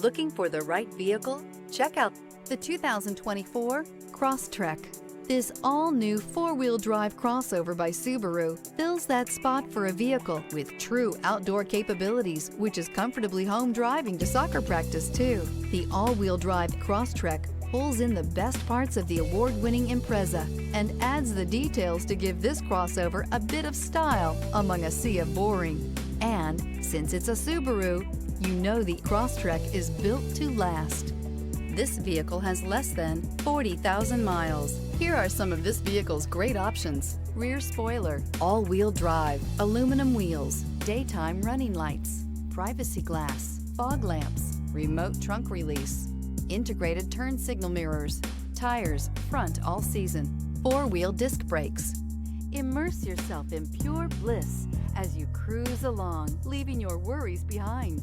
Looking for the right vehicle? Check out the 2024 Crosstrek. This all-new four-wheel drive crossover by Subaru fills that spot for a vehicle with true outdoor capabilities, which is comfortably home driving to soccer practice too. The all-wheel drive Crosstrek pulls in the best parts of the award-winning Impreza and adds the details to give this crossover a bit of style among a sea of boring. And since it's a Subaru, you know the Crosstrek is built to last. This vehicle has less than 40,000 miles. Here are some of this vehicle's great options: rear spoiler, all-wheel drive, aluminum wheels, daytime running lights, privacy glass, fog lamps, remote trunk release, integrated turn signal mirrors, tires front all season, four-wheel disc brakes. Immerse yourself in pure bliss as you cruise along, leaving your worries behind.